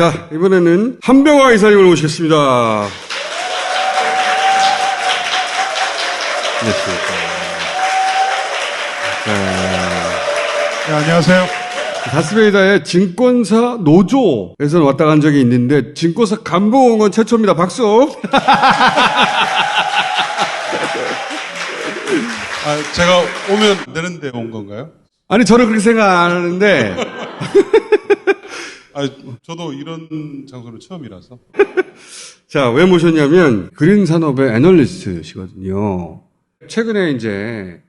자, 이번에는 한병화 이사님을 모시겠습니다. 네, 안녕하세요. 다스베이다의 증권사 노조에서 왔다 간 적이 있는데 증권사 간부 온 건 최초입니다. 박수. 제가 오면 안 되는데 온 건가요? 아니, 저는 그렇게 생각 안 하는데. 저도 이런 장소는 처음이라서. 자, 왜 모셨냐면 그린 산업의 애널리스트시거든요. 최근에 이제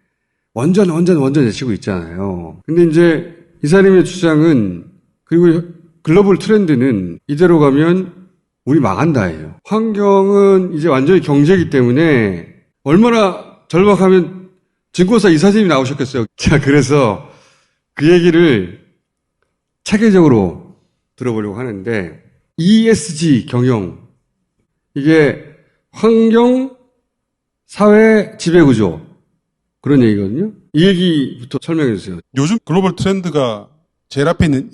원전 외치고 있잖아요. 근데 이제 이사님의 주장은, 그리고 글로벌 트렌드는 이대로 가면 우리 망한다예요. 환경은 이제 완전히 경제이기 때문에 얼마나 절박하면 증권사 이사님이 나오셨겠어요. 자, 그래서 그 얘기를 체계적으로 들어보려고 하는데, ESG 경영, 이게 환경, 사회, 지배구조, 그런 얘기거든요. 이 얘기부터 설명해 주세요. 요즘 글로벌 트렌드가 제일 앞에 있는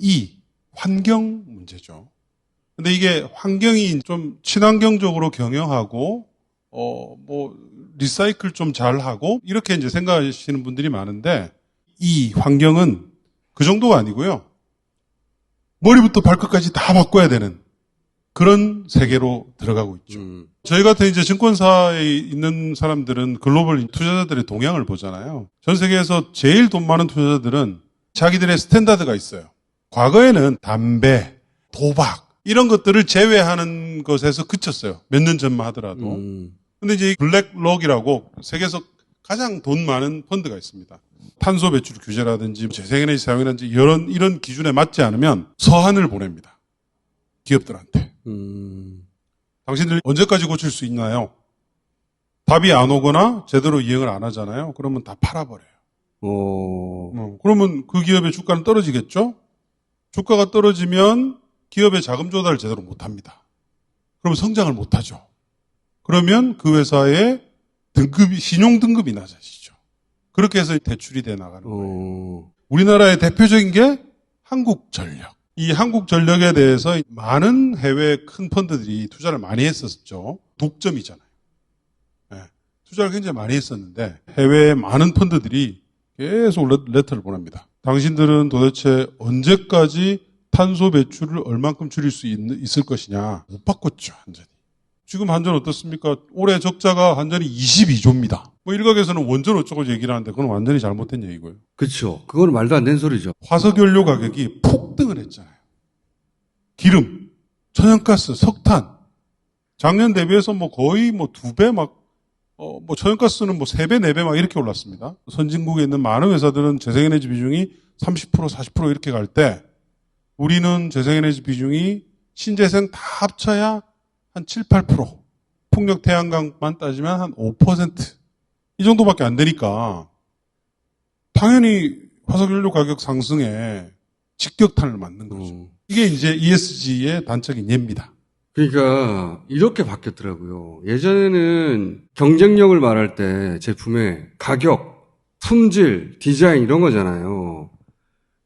환경 문제죠. 근데 이게 환경이 좀 친환경적으로 경영하고, 리사이클 좀 잘하고, 이렇게 이제 생각하시는 분들이 많은데, 이 환경은 그 정도가 아니고요. 머리부터 발끝까지 다 바꿔야 되는 그런 세계로 들어가고 있죠. 저희 같은 이제 증권사에 있는 사람들은 글로벌 투자자들의 동향을 보잖아요. 전 세계에서 제일 돈 많은 투자자들은 자기들의 스탠다드가 있어요. 과거에는 담배, 도박 이런 것들을 제외하는 것에서 그쳤어요. 몇 년 전만 하더라도. 근데 이제 블랙록이라고 세계에서 가장 돈 많은 펀드가 있습니다. 탄소 배출 규제라든지 재생에너지 사용이라든지 이런 기준에 맞지 않으면 서한을 보냅니다. 기업들한테. 당신들 언제까지 고칠 수 있나요? 답이 안 오거나 제대로 이행을 안 하잖아요. 그러면 다 팔아버려요. 그러면 그 기업의 주가는 떨어지겠죠? 주가가 떨어지면 기업의 자금 조달을 제대로 못합니다. 그러면 성장을 못하죠. 그러면 그 회사의 신용 등급이 낮아지죠. 그렇게 해서 대출이 돼 나가는 거예요. 우리나라의 대표적인 게 한국전력. 이 한국전력에 대해서 많은 해외 큰 펀드들이 투자를 많이 했었죠. 독점이잖아요. 네. 투자를 굉장히 많이 했었는데 해외의 많은 펀드들이 계속 레터를 보냅니다. 당신들은 도대체 언제까지 탄소 배출을 얼만큼 줄일 수 있을 것이냐. 못 바꿨죠, 완전히. 지금 한전 어떻습니까? 올해 적자가 한전이 22조입니다. 일각에서는 원전 어쩌고 얘기를 하는데 그건 완전히 잘못된 얘기고요. 그렇죠. 그건 말도 안 되는 소리죠. 화석연료 가격이 폭등을 했잖아요. 기름, 천연가스, 석탄. 작년 대비해서 거의 2배 천연가스는 3배, 4배 이렇게 올랐습니다. 선진국에 있는 많은 회사들은 재생에너지 비중이 30%, 40% 이렇게 갈 때 우리는 재생에너지 비중이 신재생 다 합쳐야 한 7, 8%. 풍력 태양광만 따지면 한 5%. 이 정도밖에 안 되니까 당연히 화석연료 가격 상승에 직격탄을 맞는 거죠. 이게 이제 ESG의 단적인 예입니다. 그러니까 이렇게 바뀌었더라고요. 예전에는 경쟁력을 말할 때 제품의 가격, 품질, 디자인 이런 거잖아요.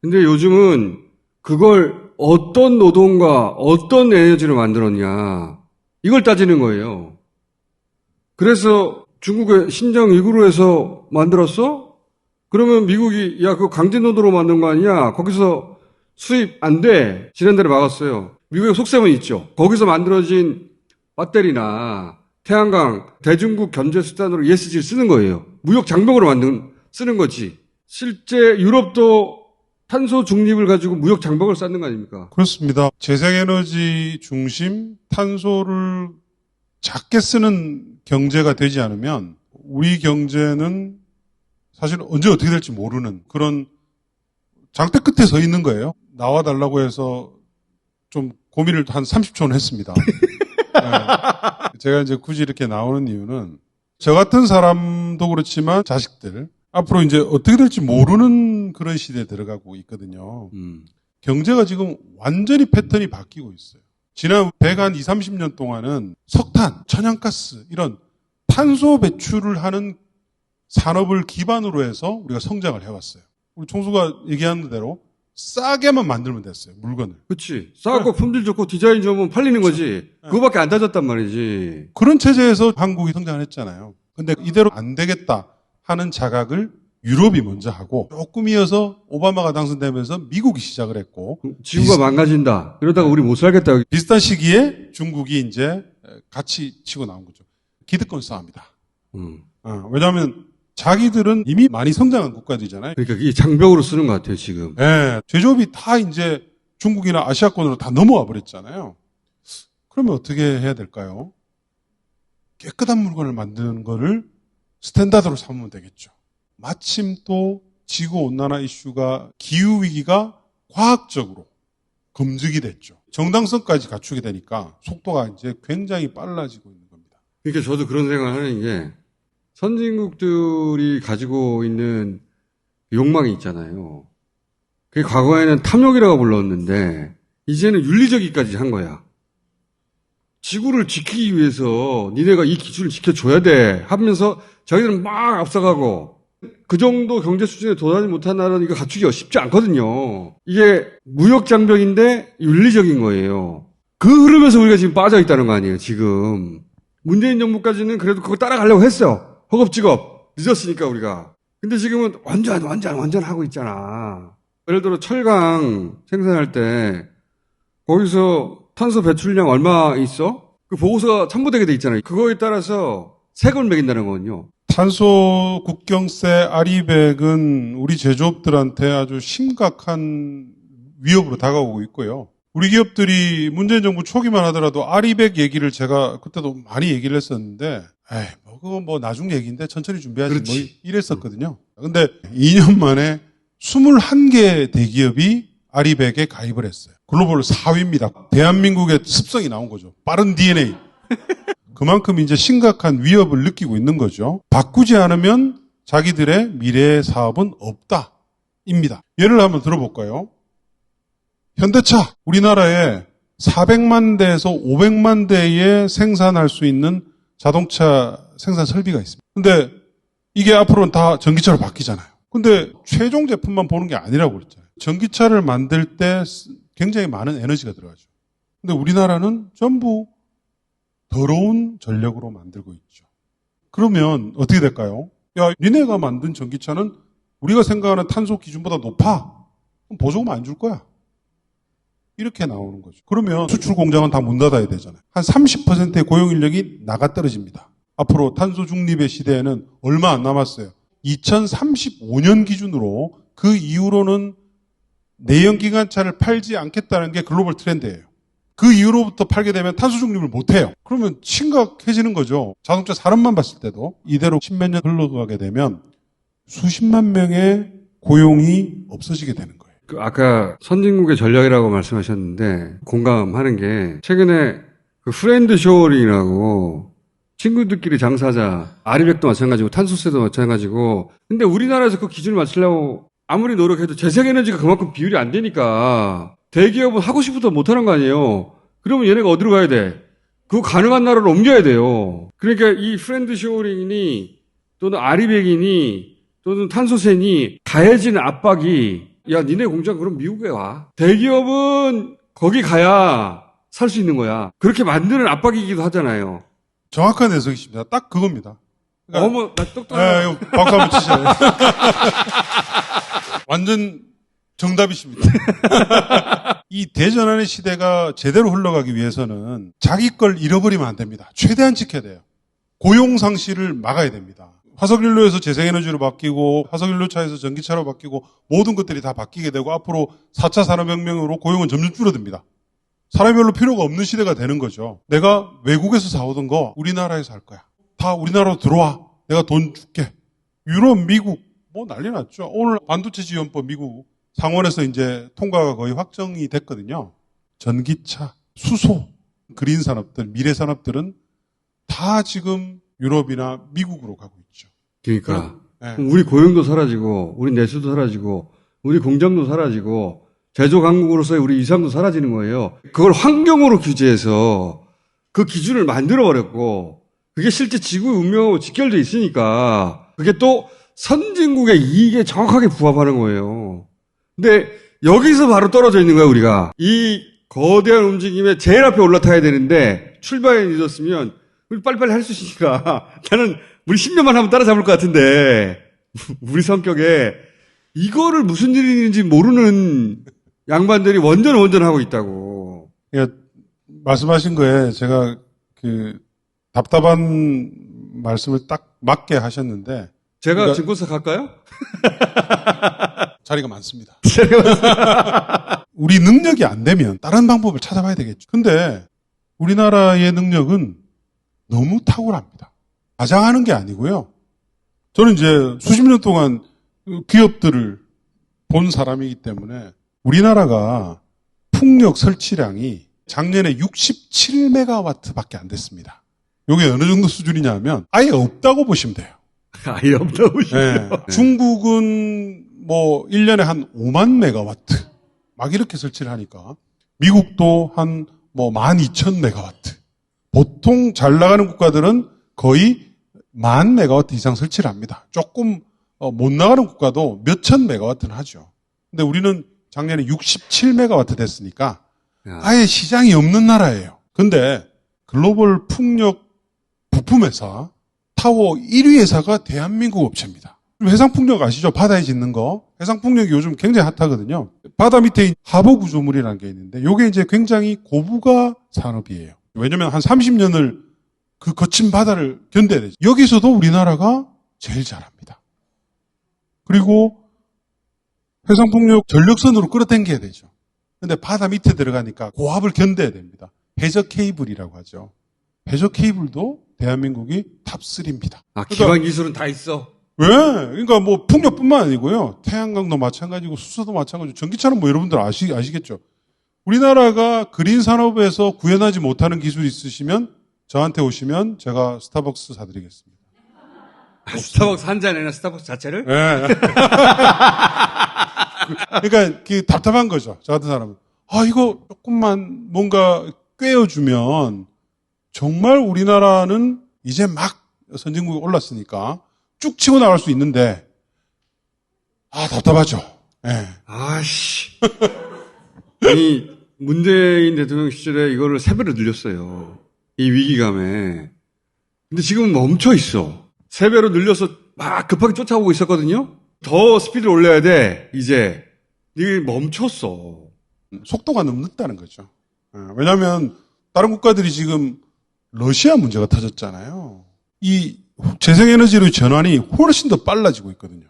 근데 요즘은 그걸 어떤 노동과 어떤 에너지를 만들었냐 이걸 따지는 거예요. 그래서 중국의 신장 위구르에서 만들었어? 그러면 미국이 그거 강제노동으로 만든 거 아니야? 거기서 수입 안 돼. 지난달에 막았어요. 미국의 속셈은 있죠. 거기서 만들어진 배터리나 태양광, 대중국 견제 수단으로 ESG를 쓰는 거예요. 무역 장벽으로 쓰는 거지. 실제 유럽도 탄소 중립을 가지고 무역 장벽을 쌓는 거 아닙니까? 그렇습니다. 재생에너지 중심 탄소를 작게 쓰는 경제가 되지 않으면 우리 경제는 사실 언제 어떻게 될지 모르는 그런 장대 끝에 서 있는 거예요. 나와달라고 해서 좀 고민을 한 30초는 했습니다. 네. 제가 이제 굳이 이렇게 나오는 이유는 저 같은 사람도 그렇지만 자식들 앞으로 이제 어떻게 될지 모르는 그런 시대에 들어가고 있거든요. 경제가 지금 완전히 패턴이 바뀌고 있어요. 지난 20, 30년 동안은 석탄, 천연가스 이런 탄소 배출을 하는 산업을 기반으로 해서 우리가 성장을 해왔어요. 우리 총수가 얘기하는 대로 싸게만 만들면 됐어요. 물건을. 그치. 싸고 품질 좋고 디자인 좋으면 팔리는 거지. 그거밖에 안 따졌단 말이지. 그런 체제에서 한국이 성장을 했잖아요. 근데 이대로 안 되겠다 하는 자각을 유럽이 먼저 하고 조금 이어서 오바마가 당선되면서 미국이 시작을 했고 지구가 망가진다. 이러다가 우리 못 살겠다. 비슷한 시기에 중국이 이제 같이 치고 나온 거죠. 기득권 싸움이다. 왜냐하면 자기들은 이미 많이 성장한 국가들이잖아요. 그러니까 이게 장벽으로 쓰는 것 같아요, 지금. 네, 제조업이 다 이제 중국이나 아시아권으로 다 넘어와 버렸잖아요. 그러면 어떻게 해야 될까요? 깨끗한 물건을 만드는 거를 스탠다드로 삼으면 되겠죠. 마침 또 지구온난화 이슈가 기후위기가 과학적으로 검증이 됐죠. 정당성까지 갖추게 되니까 속도가 이제 굉장히 빨라지고 있는 겁니다. 그러니까 저도 그런 생각을 하는 게 선진국들이 가지고 있는 욕망이 있잖아요. 그게 과거에는 탐욕이라고 불렀는데 이제는 윤리적이까지 한 거야. 지구를 지키기 위해서 니네가 이 기준을 지켜줘야 돼 하면서 자기들은 막 앞서가고 그 정도 경제 수준에 도달하지 못한 나라는 이거 갖추기가 쉽지 않거든요. 이게 무역 장벽인데 윤리적인 거예요. 그 흐름에서 우리가 지금 빠져 있다는 거 아니에요, 지금. 문재인 정부까지는 그래도 그거 따라가려고 했어요. 허겁지겁. 늦었으니까 우리가. 근데 지금은 완전 하고 있잖아. 예를 들어 철강 생산할 때 거기서 탄소 배출량 얼마 있어? 그 보고서가 첨부되게 돼 있잖아요. 그거에 따라서 세금을 매긴다는 거거든요. 탄소 국경세 아리백은 우리 제조업들한테 아주 심각한 위협으로 다가오고 있고요. 우리 기업들이 문재인 정부 초기만 하더라도 아리백 얘기를 제가 그때도 많이 얘기를 했었는데 그거 뭐 나중 얘기인데 천천히 준비하지 뭐 이랬었거든요. 근데 2년 만에 21개 대기업이 아리백에 가입을 했어요. 글로벌 4위입니다. 대한민국의 습성이 나온 거죠. 빠른 DNA. 그만큼 이제 심각한 위협을 느끼고 있는 거죠. 바꾸지 않으면 자기들의 미래의 사업은 없다입니다. 예를 한번 들어볼까요? 현대차, 우리나라에 400만 대에서 500만 대에 생산할 수 있는 자동차 생산 설비가 있습니다. 근데 이게 앞으로는 다 전기차로 바뀌잖아요. 근데 최종 제품만 보는 게 아니라고 그랬잖아요. 전기차를 만들 때 굉장히 많은 에너지가 들어가죠. 근데 우리나라는 전부 더러운 전력으로 만들고 있죠. 그러면 어떻게 될까요? 야, 니네가 만든 전기차는 우리가 생각하는 탄소 기준보다 높아. 그럼 보조금 안 줄 거야. 이렇게 나오는 거죠. 그러면 수출 공장은 다 문 닫아야 되잖아요. 한 30%의 고용 인력이 나가 떨어집니다. 앞으로 탄소 중립의 시대에는 얼마 안 남았어요. 2035년 기준으로 그 이후로는 내연기관차를 팔지 않겠다는 게 글로벌 트렌드예요. 그 이후로부터 팔게 되면 탄소 중립을 못해요. 그러면 심각해지는 거죠. 자동차 산업만 봤을 때도 이대로 십몇 년 흘러가게 되면 수십만 명의 고용이 없어지게 되는 거예요. 아까 선진국의 전략이라고 말씀하셨는데 공감하는 게 최근에 그 프렌드 쇼어링이라고 친구들끼리 장사하자. 아리백도 마찬가지고 탄소세도 마찬가지고. 근데 우리나라에서 그 기준을 맞추려고 아무리 노력해도 재생에너지가 그만큼 비율이 안 되니까 대기업은 하고 싶어도 못하는 거 아니에요. 그러면 얘네가 어디로 가야 돼? 그거 가능한 나라로 옮겨야 돼요. 그러니까 이 프렌드 쇼어링이니 또는 아리백이니 또는 탄소세니 가해지는 압박이 야 니네 공장 그럼 미국에 와. 대기업은 거기 가야 살 수 있는 거야. 그렇게 만드는 압박이기도 하잖아요. 정확한 해석이십니다. 딱 그겁니다. 그러니까, 어머 나 똑똑하다. 박수 한번 치셔야 돼요. 완전 정답이십니다. 이 대전환의 시대가 제대로 흘러가기 위해서는 자기 걸 잃어버리면 안 됩니다. 최대한 지켜야 돼요. 고용 상실을 막아야 됩니다. 화석연료에서 재생에너지로 바뀌고 화석연료차에서 전기차로 바뀌고 모든 것들이 다 바뀌게 되고 앞으로 4차 산업혁명으로 고용은 점점 줄어듭니다. 사람이 별로 필요가 없는 시대가 되는 거죠. 내가 외국에서 사오던 거 우리나라에서 할 거야. 다 우리나라로 들어와. 내가 돈 줄게. 유럽, 미국 뭐 난리 났죠. 오늘 반도체 지원법 미국 상원에서 이제 통과가 거의 확정이 됐거든요. 전기차, 수소, 그린 산업들, 미래 산업들은 다 지금 유럽이나 미국으로 가고 있죠. 그러니까 네. 우리 고용도 사라지고 우리 내수도 사라지고 우리 공장도 사라지고 제조 강국으로서의 우리 위상도 사라지는 거예요. 그걸 환경으로 규제해서 그 기준을 만들어 버렸고 그게 실제 지구 운명하고 직결돼 있으니까 그게 또 선진국의 이익에 정확하게 부합하는 거예요. 근데 여기서 바로 떨어져 있는 거야, 우리가. 이 거대한 움직임에 제일 앞에 올라타야 되는데, 출발이 늦었으면, 우리 빨리빨리 할 수 있으니까, 나는 우리 10년만 하면 따라잡을 것 같은데, 우리 성격에, 이거를 무슨 일인지 모르는 양반들이 원전하고 있다고. 그러니까 말씀하신 거에 제가 답답한 말씀을 딱 맞게 하셨는데, 제가 그러니까 증권사 갈까요? 자리가 많습니다. 우리 능력이 안 되면 다른 방법을 찾아봐야 되겠죠. 근데 우리나라의 능력은 너무 탁월합니다. 과장하는 게 아니고요. 저는 이제 수십 년 동안 기업들을 본 사람이기 때문에 우리나라가 풍력 설치량이 작년에 67메가와트밖에 안 됐습니다. 이게 어느 정도 수준이냐면 아예 없다고 보시면 돼요. 아예 없다고 보시면 네. 중국은 뭐 1년에 한 5만 메가와트 막 이렇게 설치를 하니까 미국도 한 뭐 12,000메가와트. 보통 잘 나가는 국가들은 거의 10,000메가와트 이상 설치를 합니다. 조금 못 나가는 국가도 몇천 메가와트는 하죠. 근데 우리는 작년에 67메가와트 됐으니까 아예 시장이 없는 나라예요. 근데 글로벌 풍력 부품회사 타워 1위 회사가 대한민국 업체입니다. 해상풍력 아시죠? 바다에 짓는 거. 해상풍력이 요즘 굉장히 핫하거든요. 바다 밑에 하보구조물이라는 게 있는데 이게 이제 굉장히 고부가 산업이에요. 왜냐면 한 30년을 그 거친 바다를 견뎌야 되죠. 여기서도 우리나라가 제일 잘합니다. 그리고 해상풍력 전력선으로 끌어당겨야 되죠. 근데 바다 밑에 들어가니까 고압을 견뎌야 됩니다. 해저 케이블이라고 하죠. 해저 케이블도 대한민국이 탑3입니다. 아, 기반 기술은 다 있어. 왜? 그러니까 뭐 풍력뿐만 아니고요. 태양광도 마찬가지고 수소도 마찬가지고 전기차는 뭐 여러분들 아시겠죠? 우리나라가 그린 산업에서 구현하지 못하는 기술이 있으시면 저한테 오시면 제가 스타벅스 사드리겠습니다. 스타벅스 한 잔에나 스타벅스 자체를? 네. 그러니까 답답한 거죠. 저 같은 사람은. 아, 이거 조금만 뭔가 꿰어주면 정말 우리나라는 이제 막 선진국에 올랐으니까 쭉 치고 나갈 수 있는데, 답답하죠. 예. 아씨. 아니, 문재인 대통령 시절에 이거를 3배로 늘렸어요. 이 위기감에. 근데 지금은 멈춰 있어. 3배로 늘려서 막 급하게 쫓아오고 있었거든요? 더 스피드를 올려야 돼, 이제. 이게 멈췄어. 속도가 너무 늦다는 거죠. 왜냐하면 다른 국가들이 지금 러시아 문제가 터졌잖아요. 이 재생에너지의 전환이 훨씬 더 빨라지고 있거든요.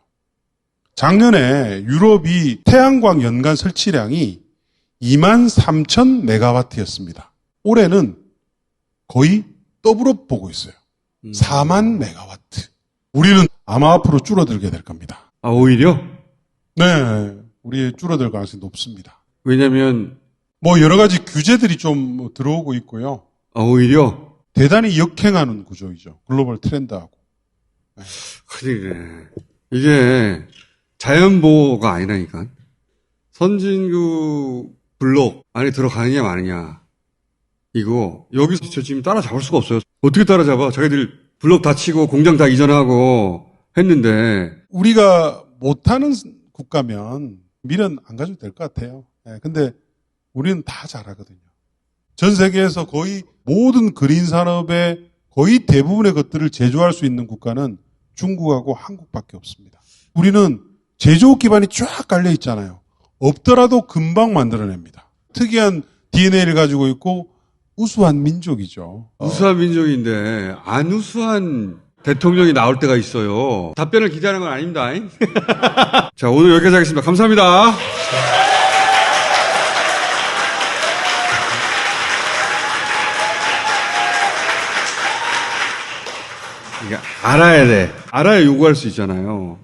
작년에 유럽이 태양광 연간 설치량이 23,000메가와트였습니다. 올해는 거의 더블업 보고 있어요. 4만 메가와트. 우리는 아마 앞으로 줄어들게 될 겁니다. 아, 오히려? 네, 우리 줄어들 가능성이 높습니다. 왜냐면, 뭐 여러 가지 규제들이 좀 들어오고 있고요. 아, 오히려? 대단히 역행하는 구조이죠. 글로벌 트렌드하고. 네. 그래. 이게 자연보호가 아니라니까. 선진국 블록 안에 들어가느냐 마느냐. 이거 여기서 저 지금 따라잡을 수가 없어요. 어떻게 따라잡아? 자기들 블록 다 치고 공장 다 이전하고 했는데. 우리가 못하는 국가면 미련 안 가져도 될 것 같아요. 네, 근데 우리는 다 잘하거든요. 전 세계에서 거의 모든 그린 산업의 거의 대부분의 것들을 제조할 수 있는 국가는 중국하고 한국밖에 없습니다. 우리는 제조업 기반이 쫙 깔려 있잖아요. 없더라도 금방 만들어냅니다. 특이한 DNA를 가지고 있고 우수한 민족이죠. 우수한 민족인데 안 우수한 대통령이 나올 때가 있어요. 답변을 기대하는 건 아닙니다. 자, 오늘 여기까지 하겠습니다. 감사합니다. 이게 알아야 돼. 알아야 요구할 수 있잖아요.